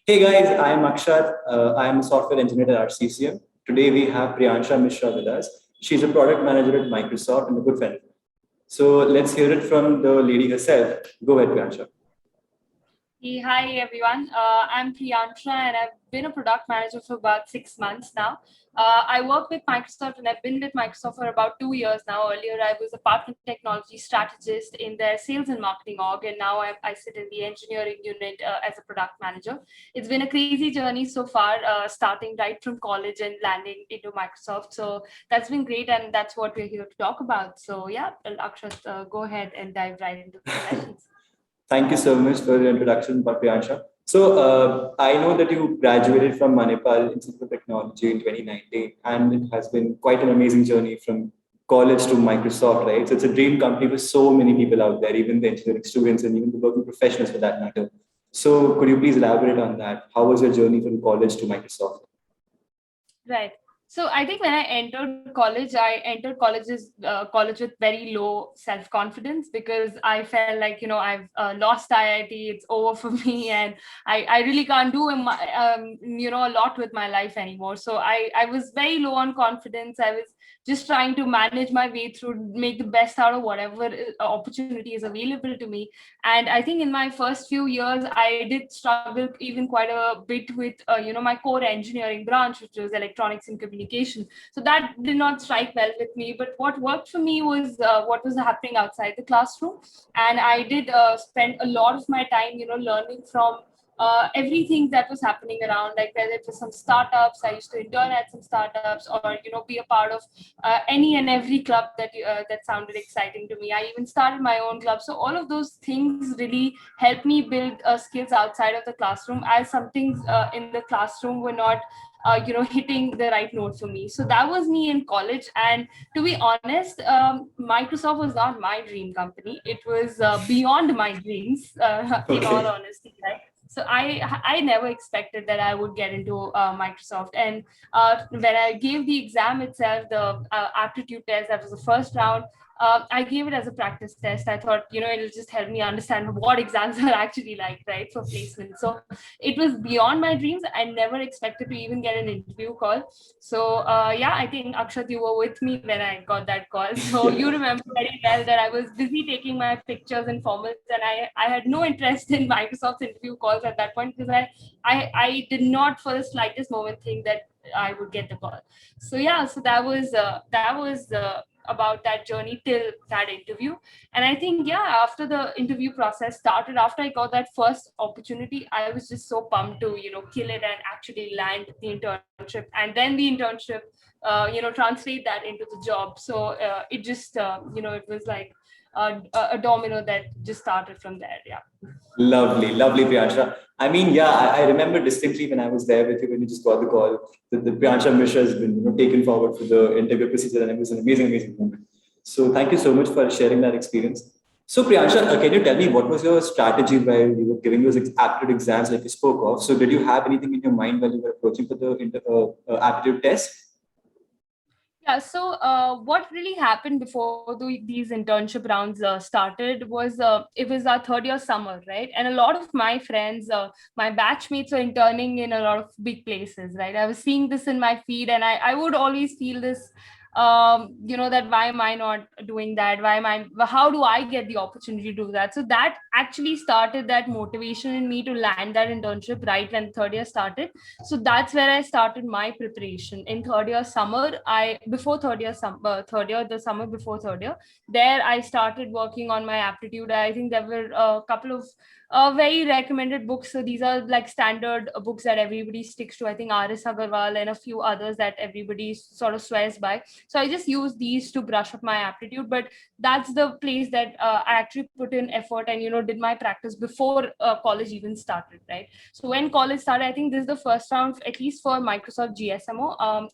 Hey guys, I am Akshat. I am a software engineer at RCCM. Today we have Priyansha Mishra with us. She's a product manager at Microsoft and a good friend. So let's hear it from the lady herself. Go ahead, Priyansha. Hey, hi everyone. I'm Priyansha and I've been a product manager for about 6 months now. I work with Microsoft and I've been with Microsoft for about 2 years now. Earlier, I was a Partner Technology Strategist in their sales and marketing org, and now I sit in the engineering unit as a product manager. It's been a crazy journey so far, starting right from college and landing into Microsoft. So that's been great, and that's what we're here to talk about. So yeah, Akshat, go ahead and dive right into the sessions. Thank you so much for your introduction, Priyansha. So I know that you graduated from Manipal Institute of Technology in 2019, and it has been quite an amazing journey from college to Microsoft, right? So it's a dream company for so many people out there, even the engineering students and even the working professionals for that matter. So could you please elaborate on that? How was your journey from college to Microsoft? Right. So I think when I entered college with very low self-confidence because I felt like, I've lost IIT, it's over for me, and I really can't do a lot with my life anymore. So I was very low on confidence. I was just trying to manage my way through, make the best out of whatever opportunity is available to me. And I think in my first few years, I did struggle even quite a bit with, my core engineering branch, which was electronics and communication. So that did not strike well with me. But what worked for me was what was happening outside the classroom. And I did spend a lot of my time, learning from everything that was happening around, like whether it was some startups. I used to intern at some startups, or be a part of any and every club that sounded exciting to me. I even started my own club. So all of those things really helped me build skills outside of the classroom, as some things in the classroom were not hitting the right note for me. So that was me in college. And to be honest, Microsoft was not my dream company. It was beyond my dreams, in all Okay. honesty, right? So I never expected that I would get into Microsoft. And when I gave the exam itself, the aptitude test, that was the first round. I gave it as a practice test. I thought, it'll just help me understand what exams are actually like, right, for placement. So it was beyond my dreams. I never expected to even get an interview call. So yeah, I think Akshat, you were with me when I got that call. So Yeah. you remember very well that I was busy taking my pictures and formals, and I had no interest in Microsoft's interview calls at that point, because I did not for the slightest moment think that I would get the call. So yeah, so that was about that journey till that interview. And I think, yeah, after the interview process started, after I got that first opportunity, I was just so pumped to kill it and actually land the internship, and then the internship translate that into the job. So it just it was like a domino that just started from there. Yeah. Lovely, lovely, Priyansha. I mean, yeah, I remember distinctly when I was there with you when you just got the call that the Priyansha Mishra has been taken forward for the interview procedure, and it was an amazing, amazing moment. So thank you so much for sharing that experience. So Priyansha, can you tell me what was your strategy while you were giving those aptitude exams like you spoke of? So did you have anything in your mind while you were approaching for the aptitude test? Yeah, so what really happened before these internship rounds started was it was our third year summer, right? And a lot of my friends, my batchmates were interning in a lot of big places, right? I was seeing this in my feed, and I would always feel this, that why am I not doing that? How do I get the opportunity to do that? So that actually started that motivation in me to land that internship right when third year started. So that's where I started my preparation in third year summer. I before third year summer third year the summer before third year, there I started working on my aptitude. I think there were a couple of very recommended books. So these are like standard books that everybody sticks to. I think RS Agarwal and a few others that everybody sort of swears by. So I just use these to brush up my aptitude. But that's the place that I actually put in effort and did my practice before college even started, right? So when college started, I think this is the first round, at least for Microsoft GSMO.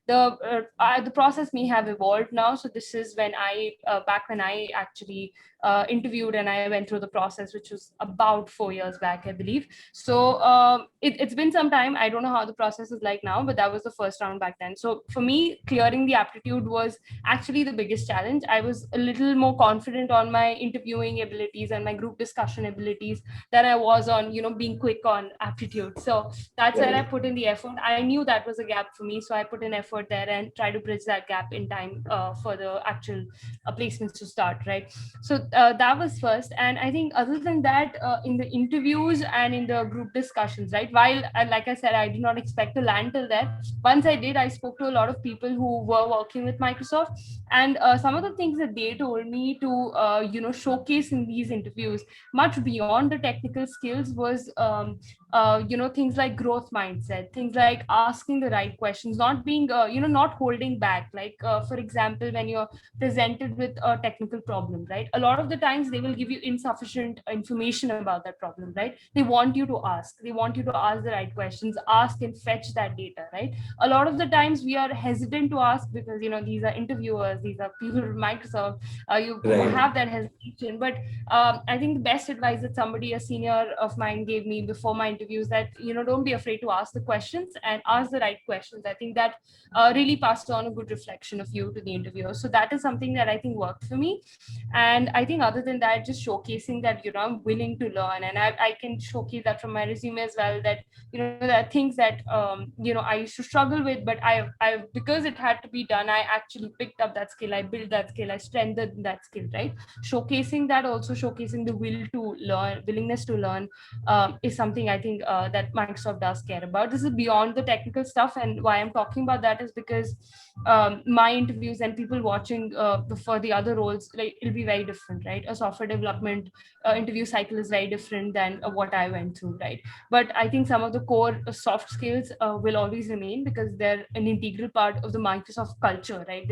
The process may have evolved now. So this is when I back when I actually interviewed and I went through the process, which was about 4 years back, I believe. So it's been some time. I don't know how the process is like now, but that was the first round back then. So for me, clearing the Aptitude was actually the biggest challenge. I was a little more confident on my interviewing abilities and my group discussion abilities than I was on, being quick on Aptitude. So that's where I Right. put in the effort. I knew that was a gap for me, so I put in effort there and try to bridge that gap in time for the actual placements to start, right? So that was first. And I think other than that, in the interviews and in the group discussions, right, while like I said, I did not expect to land till there. Once I did, I spoke to a lot of people who were working with Microsoft, and some of the things that they told me to showcase in these interviews, much beyond the technical skills, was things like growth mindset, things like asking the right questions, not being not holding back. Like for example, when you're presented with a technical problem, right, a lot of the times they will give you insufficient information about that problem, right? They want you to ask the right questions, ask and fetch that data, right? A lot of the times we are hesitant to ask because these are interviewers, these are people from Microsoft. You Right. have that hesitation. But I think the best advice that somebody, a senior of mine, gave me before my interviews, that don't be afraid to ask the questions and ask the right questions. I think that really passed on a good reflection of you to the interviewer. So that is something that I think worked for me. And I think other than that, just showcasing that I'm willing to learn, and I can showcase that from my resume as well, that there are things that I used to struggle with, but I because it had to be done, I actually picked up that skill, I built that skill, I strengthened that skill, right? Showcasing that, also showcasing the willingness to learn, is something I think that Microsoft does care about. This is beyond the technical stuff, and why I'm talking about that is because my interviews and people watching for the other roles, like, it'll be very different, right? A software development interview cycle is very different than what I went through, right? But I think some of the core soft skills will always remain because they're an integral part of the Microsoft culture, right?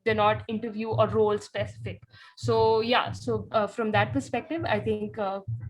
They're not interview or role specific. So yeah, so from that perspective, I think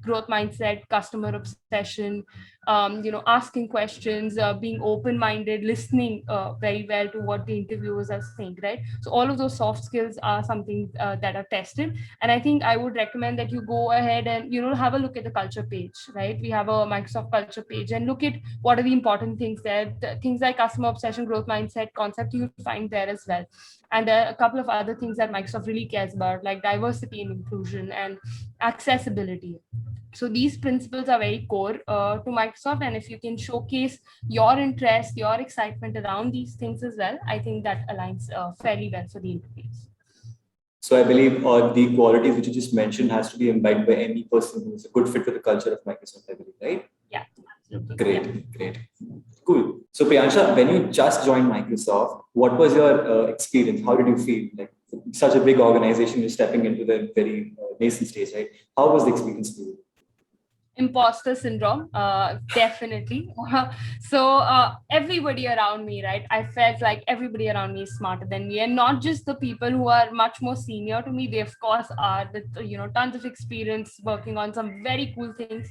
growth mindset, customer obsession, asking questions, being open-minded, listening very well to what the interviewers are saying, right? So all of those soft skills are something that are tested. And I think I would recommend that you go ahead and have a look at the culture page, right? We have a Microsoft culture page, and look at what are the important things there. Things like customer obsession, growth mindset, concept, you'll find there as well. And there are a couple of other things that Microsoft really cares about, like diversity and inclusion and accessibility. So these principles are very core to Microsoft, and if you can showcase your interest, your excitement around these things as well, I think that aligns fairly well for the interviews. So I believe the qualities which you just mentioned has to be imbibed by any person who is a good fit for the culture of Microsoft, I believe, right? Yeah, absolutely. Great, Yeah. great. Cool. So Priyansha, when you just joined Microsoft, what was your experience? How did you feel? Like such a big organization, you're stepping into the very nascent stage, right? How was the experience for you? Imposter syndrome, definitely. So everybody around me, right, I felt like everybody around me is smarter than me, and not just the people who are much more senior to me. They of course are, with tons of experience working on some very cool things,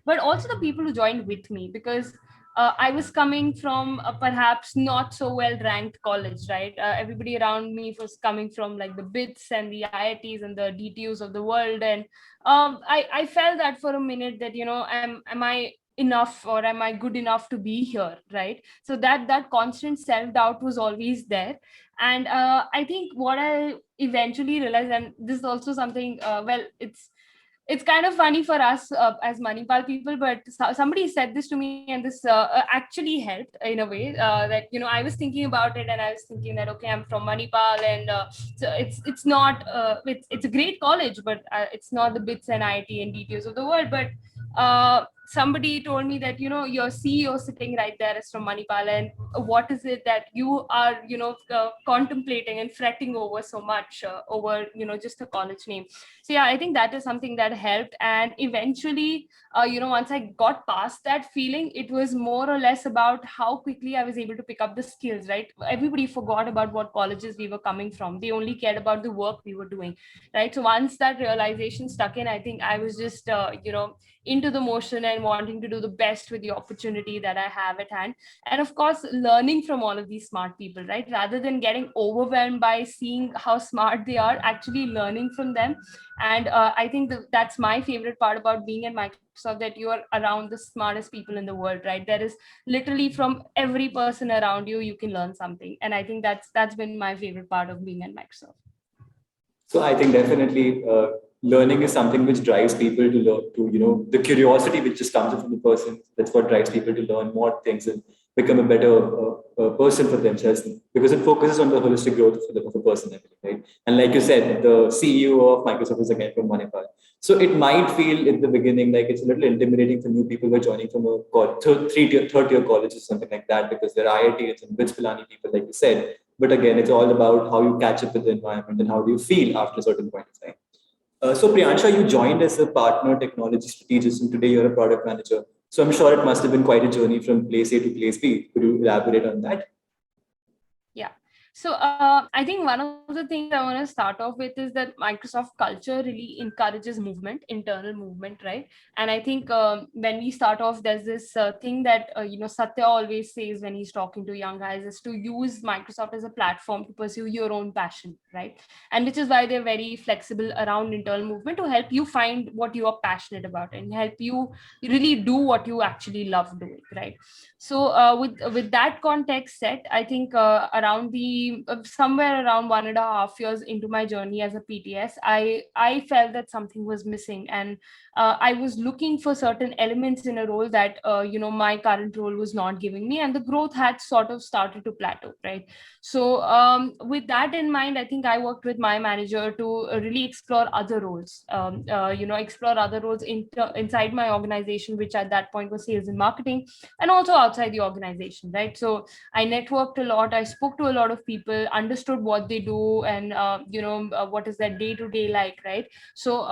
but also the people who joined with me, because I was coming from a perhaps not so well ranked college, right? Everybody around me was coming from like the BITS and the IITs and the DTUs of the world. And I felt that for a minute, that am I enough, or am I good enough to be here, right? So that constant self-doubt was always there. And I think what I eventually realized, and this is also something, well, it's kind of funny for us as Manipal people, but somebody said this to me, and this actually helped in a way, that I was thinking about it, and I was thinking that, okay, I'm from Manipal, and so it's not it's a great college, but it's not the BITS and IIT and DTOs of the world. But somebody told me that your CEO sitting right there is from Manipal, and what is it that you are contemplating and fretting over so much over just a college name. So yeah, I think that is something that helped. And eventually once I got past that feeling, it was more or less about how quickly I was able to pick up the skills, right? Everybody forgot about what colleges we were coming from. They only cared about the work we were doing, right? So once that realization stuck in, I think I was just into the motion and wanting to do the best with the opportunity that I have at hand. And of course, learning from all of these smart people, right? Rather than getting overwhelmed by seeing how smart they are, actually learning from them. And I think that's my favorite part about being at Microsoft, that you are around the smartest people in the world, right? There is literally from every person around you, you can learn something. And I think that's been my favorite part of being at Microsoft. So I think definitely learning is something which drives people to learn, to, the curiosity which just comes from the person. That's what drives people to learn more things and become a better person for themselves, because it focuses on the holistic growth of a person, I believe, right? And like you said, the CEO of Microsoft is again from Manipal. So it might feel in the beginning like it's a little intimidating for new people who are joining from a third tier college or something like that, because they're IITs and Bits Pilani people, like you said. But again, it's all about how you catch up with the environment and how do you feel after a certain point of time. So Priyansha, you joined as a partner technology strategist, and today you're a product manager. So I'm sure it must have been quite a journey from place A to place B. Could you elaborate on that? Yeah. So I think one of the things I want to start off with is that Microsoft culture really encourages movement, internal movement, right? And I think when we start off, there's this thing that Satya always says when he's talking to young guys, is to use Microsoft as a platform to pursue your own passion, right? And which is why they're very flexible around internal movement to help you find what you are passionate about and help you really do what you actually love doing, right? So with that context set, I think around the somewhere around 1.5 years into my journey as a PTS, I felt that something was missing, and I was looking for certain elements in a role that my current role was not giving me, and the growth had sort of started to plateau, right? So with that in mind, I think I worked with my manager to really explore other roles, explore other roles inside my organization, which at that point was sales and marketing, and also outside the organization, right? So I networked a lot, I spoke to a lot of people, understood what they do, and what is their day to day like, right? So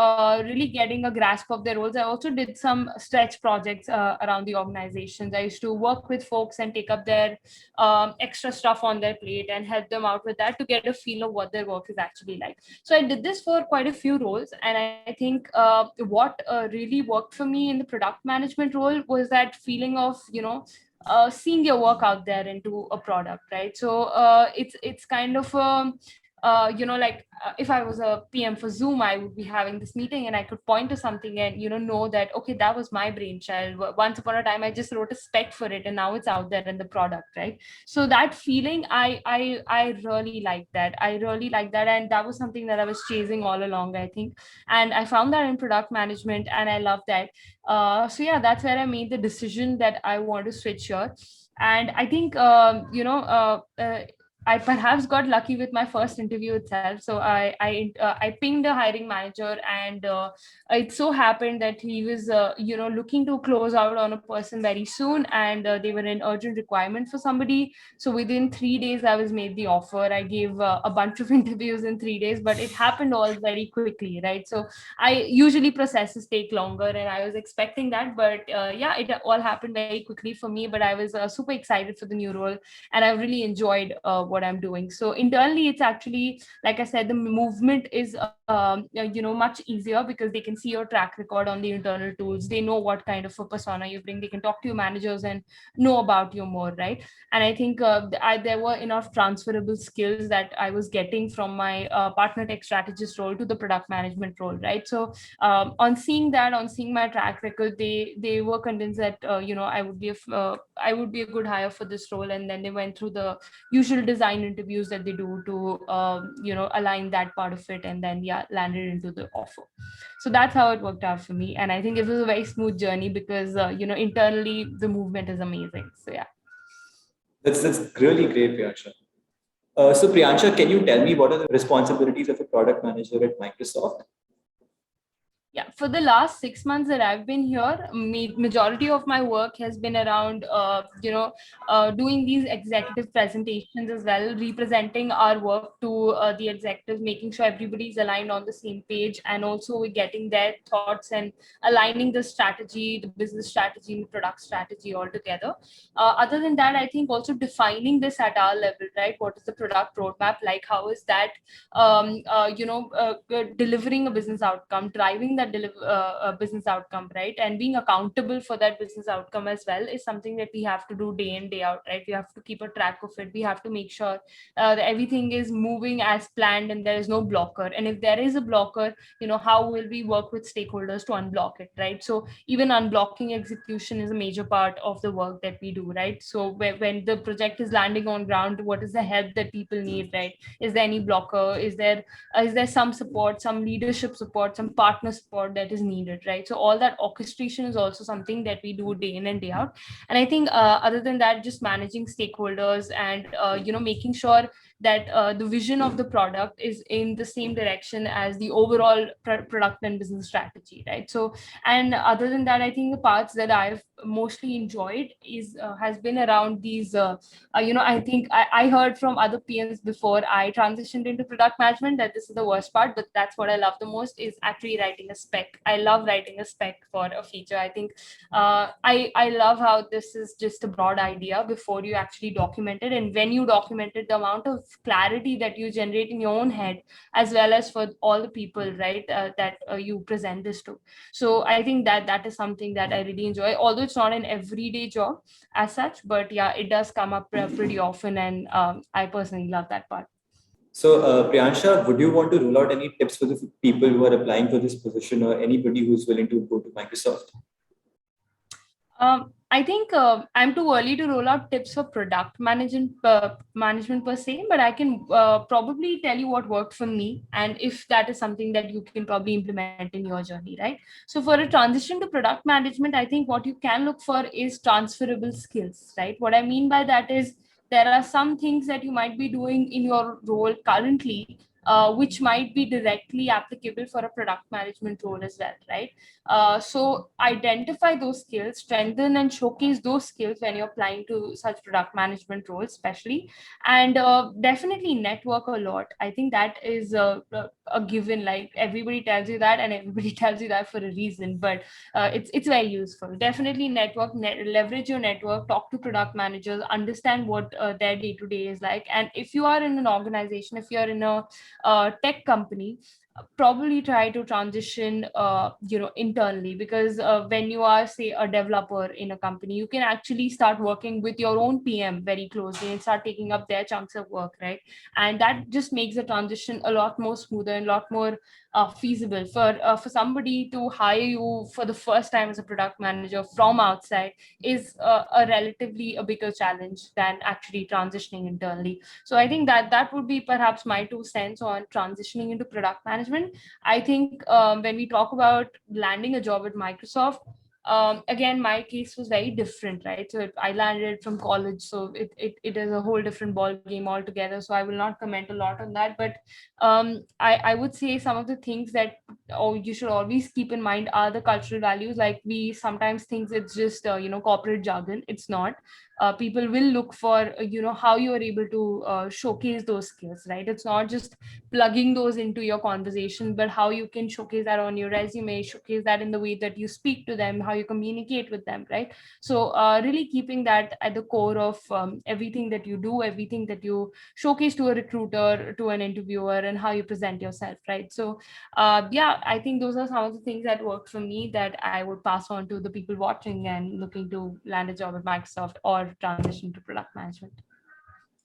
really getting a grasp of their roles. I also did some stretch projects around the organizations. I used to work with folks and take up their extra stuff on their plate and help them out with that to get a feel of what their work is actually like. So I did this for quite a few roles, and I think what really worked for me in the product management role was that feeling of seeing your work out there into a product, right? So it's kind of if I was a PM for Zoom, I would be having this meeting and I could point to something and know that, okay, that was my brainchild. Once upon a time I just wrote a spec for it and now it's out there in the product, right? So that feeling, I really like that. I really like that, and that was something that I was chasing all along, I think. And I found that in product management, and I love that. So yeah, that's where I made the decision that I want to switch here. And I think I perhaps got lucky with my first interview itself. So I pinged the hiring manager, and it so happened that he was looking to close out on a person very soon, and they were in urgent requirement for somebody. So within 3 days, I was made the offer. I gave a bunch of interviews in 3 days, but it happened all very quickly, right? So I usually processes take longer, and I was expecting that, but yeah, it all happened very quickly for me. But I was super excited for the new role, and I really enjoyed what I'm doing. So internally, it's actually, like I said, the movement is much easier because they can see your track record on the internal tools. They know what kind of a persona you bring. They can talk to your managers and know about you more, right? And I think there were enough transferable skills that I was getting from my partner tech strategist role to the product management role, right? So on seeing that, on seeing my track record, they were convinced that I would be a good hire for this role, and then they went through the usual design interviews that they do to align that part of it, and then yeah, landed into the offer. So that's how it worked out for me, and I think it was a very smooth journey because internally the movement is amazing. So yeah. That's really great, Priyansha. So Priyansha, can you tell me what are the responsibilities of a product manager at Microsoft? Yeah, for the last 6 months that I've been here, majority of my work has been around, doing these executive presentations as well, representing our work to the executives, making sure everybody's aligned on the same page, and also we're getting their thoughts and aligning the strategy, the business strategy, and the product strategy all together. Other than that, I think also defining this at our level, right? What is the product roadmap like? How is that, delivering a business outcome, driving that that business outcome, right? And being accountable for that business outcome as well is something that we have to do day in, day out, right? We have to keep a track of it. We have to make sure that everything is moving as planned and there is no blocker. And if there is a blocker, how will we work with stakeholders to unblock it, right? So even unblocking execution is a major part of the work that we do, right? So when the project is landing on ground, what is the help that people need, right? Is there any blocker? Is there some support, some leadership support, some partner support that is needed, right? So all that orchestration is also something that we do day in and day out. And I think other than that, just managing stakeholders and making sure that the vision of the product is in the same direction as the overall product and business strategy, right? So, and other than that, I think the parts that I've mostly enjoyed is has been around these I think I heard from other PMs before I transitioned into product management that this is the worst part, but that's what I love the most, is actually writing a spec. I love writing a spec for a feature. I think I love how this is just a broad idea before you actually document it, and when you document it, the amount of clarity that you generate in your own head, as well as for all the people, right, that you present this to. So I think that is something that I really enjoy, although it's not an everyday job as such, but yeah, it does come up pretty often, and I personally love that part. So, Priyansha, would you want to roll out any tips for the people who are applying for this position, or anybody who's willing to go to Microsoft? I think I'm too early to roll out tips for product management per se, but I can probably tell you what worked for me, and if that is something that you can probably implement in your journey, right? So for a transition to product management, I think what you can look for is transferable skills, right? What I mean by that is there are some things that you might be doing in your role currently, which might be directly applicable for a product management role as well, right? So identify those skills, strengthen and showcase those skills when you're applying to such product management roles, especially, and definitely network a lot. I think that is a given. Like everybody tells you that, and everybody tells you that for a reason. But it's very useful. Definitely network, leverage your network, talk to product managers, understand what their day to day is like. And if you are in an organization, if you are in a tech company, probably try to transition internally, because when you are, say, a developer in a company, you can actually start working with your own PM very closely and start taking up their chunks of work, right? And that just makes the transition a lot more smoother and a lot more feasible for somebody to hire you for the first time as a product manager from outside is a relatively a bigger challenge than actually transitioning internally. So I think that would be perhaps my 2 cents on transitioning into product management. I think when we talk about landing a job at Microsoft, again, my case was very different, right? So I landed from college, so it is a whole different ball game altogether. So I will not comment a lot on that, but I would say some of the things that you should always keep in mind are the cultural values. Like we sometimes think it's just corporate jargon. It's not. People will look for how you are able to showcase those skills, right? It's not just plugging those into your conversation, but how you can showcase that on your resume, showcase that in the way that you speak to them, how you communicate with them, right? So really keeping that at the core of everything that you do, everything that you showcase to a recruiter, to an interviewer, and how you present yourself, right? So yeah, I think those are some of the things that worked for me that I would pass on to the people watching and looking to land a job at Microsoft or transition to product management.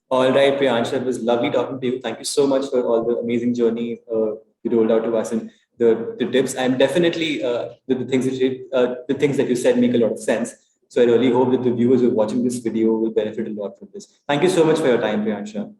All right, Priyansha, it was lovely talking to you. Thank you so much for all the amazing journey you rolled out to us, and the tips. And definitely the things that you said make a lot of sense. So I really hope that the viewers who are watching this video will benefit a lot from this. Thank you so much for your time, Priyansha.